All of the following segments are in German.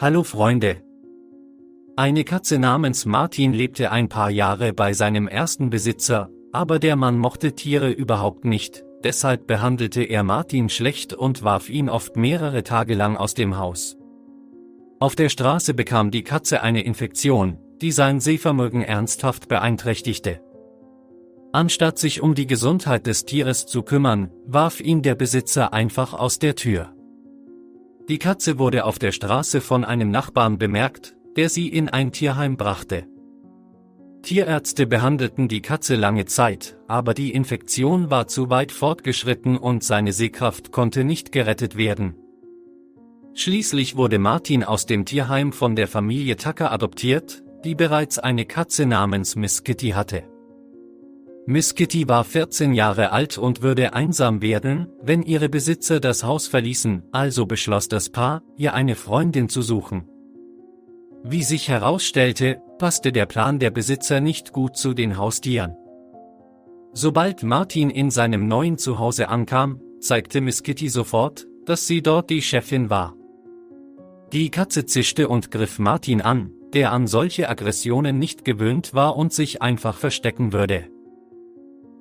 Hallo Freunde! Eine Katze namens Martin lebte ein paar Jahre bei seinem ersten Besitzer, aber der Mann mochte Tiere überhaupt nicht, deshalb behandelte er Martin schlecht und warf ihn oft mehrere Tage lang aus dem Haus. Auf der Straße bekam die Katze eine Infektion, die sein Sehvermögen ernsthaft beeinträchtigte. Anstatt sich um die Gesundheit des Tieres zu kümmern, warf ihn der Besitzer einfach aus der Tür. Die Katze wurde auf der Straße von einem Nachbarn bemerkt, der sie in ein Tierheim brachte. Tierärzte behandelten die Katze lange Zeit, aber die Infektion war zu weit fortgeschritten und seine Sehkraft konnte nicht gerettet werden. Schließlich wurde Martin aus dem Tierheim von der Familie Tucker adoptiert, die bereits eine Katze namens Miss Kitty hatte. Miss Kitty war 14 Jahre alt und würde einsam werden, wenn ihre Besitzer das Haus verließen, also beschloss das Paar, ihr eine Freundin zu suchen. Wie sich herausstellte, passte der Plan der Besitzer nicht gut zu den Haustieren. Sobald Martin in seinem neuen Zuhause ankam, zeigte Miss Kitty sofort, dass sie dort die Chefin war. Die Katze zischte und griff Martin an, der an solche Aggressionen nicht gewöhnt war und sich einfach verstecken würde.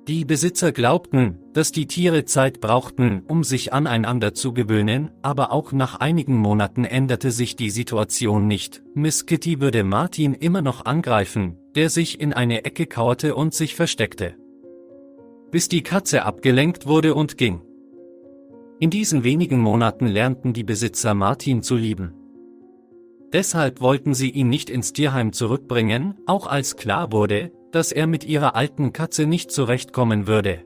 Die Besitzer glaubten, dass die Tiere Zeit brauchten, um sich aneinander zu gewöhnen, aber auch nach einigen Monaten änderte sich die Situation nicht. Miss Kitty würde Martin immer noch angreifen, der sich in eine Ecke kauerte und sich versteckte. Bis die Katze abgelenkt wurde und ging. In diesen wenigen Monaten lernten die Besitzer Martin zu lieben. Deshalb wollten sie ihn nicht ins Tierheim zurückbringen, auch als klar wurde, dass er mit ihrer alten Katze nicht zurechtkommen würde.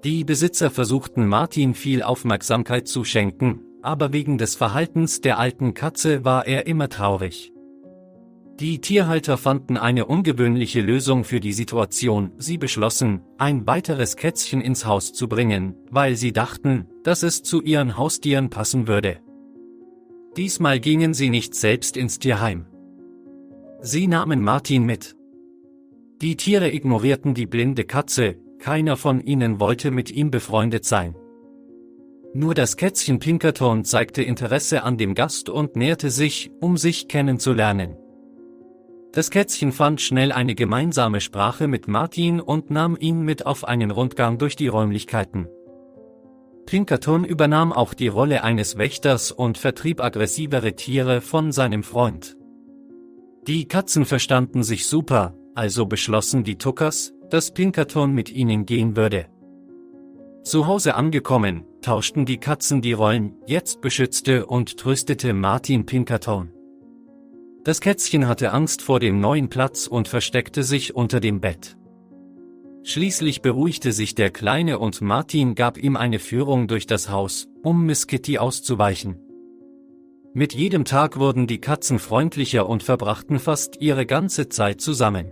Die Besitzer versuchten Martin viel Aufmerksamkeit zu schenken, aber wegen des Verhaltens der alten Katze war er immer traurig. Die Tierhalter fanden eine ungewöhnliche Lösung für die Situation. Sie beschlossen, ein weiteres Kätzchen ins Haus zu bringen, weil sie dachten, dass es zu ihren Haustieren passen würde. Diesmal gingen sie nicht selbst ins Tierheim. Sie nahmen Martin mit. Die Tiere ignorierten die blinde Katze, keiner von ihnen wollte mit ihm befreundet sein. Nur das Kätzchen Pinkerton zeigte Interesse an dem Gast und näherte sich, um sich kennenzulernen. Das Kätzchen fand schnell eine gemeinsame Sprache mit Martin und nahm ihn mit auf einen Rundgang durch die Räumlichkeiten. Pinkerton übernahm auch die Rolle eines Wächters und vertrieb aggressivere Tiere von seinem Freund. Die Katzen verstanden sich super, also beschlossen die Tuckers, dass Pinkerton mit ihnen gehen würde. Zu Hause angekommen, tauschten die Katzen die Rollen, jetzt beschützte und tröstete Martin Pinkerton. Das Kätzchen hatte Angst vor dem neuen Platz und versteckte sich unter dem Bett. Schließlich beruhigte sich der Kleine und Martin gab ihm eine Führung durch das Haus, um Miss Kitty auszuweichen. Mit jedem Tag wurden die Katzen freundlicher und verbrachten fast ihre ganze Zeit zusammen.